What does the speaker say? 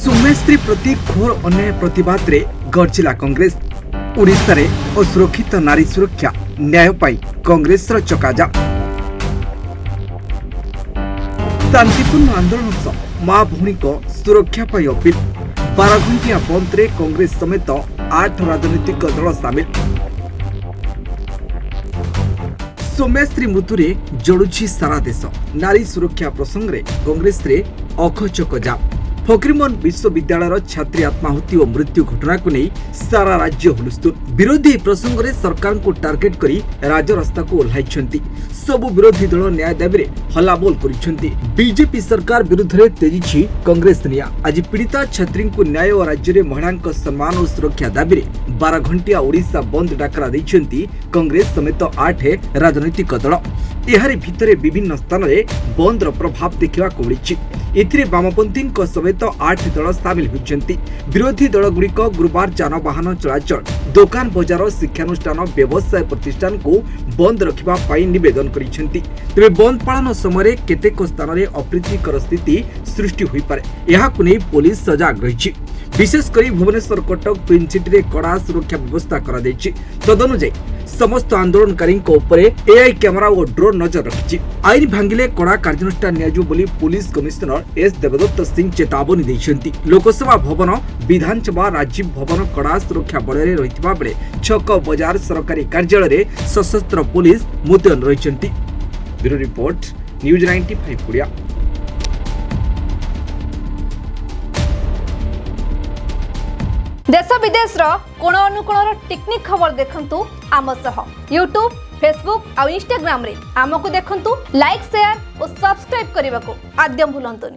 सौम्यश्री प्रति घोर अन्याय प्रतिवाद रे गर्जिला कांग्रेस। ओडिशा रे असुरक्षित नारी सुरक्षा न्याय पाई कांग्रेस रो चकाजा। शांतिपूर्ण आंदोलन सह मां भौणी को सुरक्षा पाई अपील। 12 घंटिया बंद रे कांग्रेस समेत 8 राजनीतिक दल सामिल। सौम्यश्री मृत्युरे जड़ुछि सारा देश। नारी सुरक्षा प्रसंग रे कांग्रेस रे अखचक जाम। फकीरमोहन विश्वविद्यालय छात्री आत्माहुति और मृत्यु घटना को नहीं सारा राज्य हुलस्थुल। विरोधी प्रसंग में सरकार को टार्गेट करी राजरास्ता को ओह्लाइछंती। सबु विरोधी दल न्याय दाबी हल्लाबोल करिछंती। बीजेपी सरकार विरुद्ध रे तेजिछि कांग्रेस निया। आज पीड़िता छात्री को न्याय और राज्य रे महिला सम्मान और सुरक्षा दाबी 12 घंटिया ओडिशा बंद डाकरा दैछंती कांग्रेस समेत 8 राजनैतिक दल। एहारे भितरे विभिन्न स्थान रे बंदर प्रभाव देखा मिली। एथिरे वामपंथी समेत 8 दल सामिल होइछंती। विरोधी दल गुड़िक गुरुवार जानवाहन चलाचल, दुकान बजार, शिक्षानुष्ठान, व्यवसाय प्रतिष्ठान को बंद रखिबा पाई निवेदन करिसेंती। तेबे बंद पालन समय केतेक स्थान रे अप्रीतिकर स्थिति सृष्टि होई पारे। एहाकु नै पुलिस सजाग रहिछि। विशेषकर भुवनेश्वर, कटक, ट्विन सिटी रे कड़ा सुरक्षा व्यवस्था करा दैछि। तदनुसार समस्त आंदोलनकारी एआई कैमेरा और ड्रोन नजर रखिछि। आईन भांगिले कड़ा कार्यानुष्ठान नियाजु बोली police commissioner S Devdutt Singh चेतावनी दैछंती। लोकसभा भवन, विधानसभा, राजीव भवन कड़ा सुरक्षा बलय रहितबा बेले छक, बजार, सरकारी कार्यालय रे सशस्त्र पुलिस मुतयन रहिछंती। Bureau report, news 95 Odia. देश विदेश कोण अनुकोण टेक्निक खबर देखंतु आम सह यूट्यूब, फेसबुक और इंस्टाग्राम रे आमको देखंतु। लाइक, शेयर और सब्सक्राइब करने को आद्यम भूलंतुनी।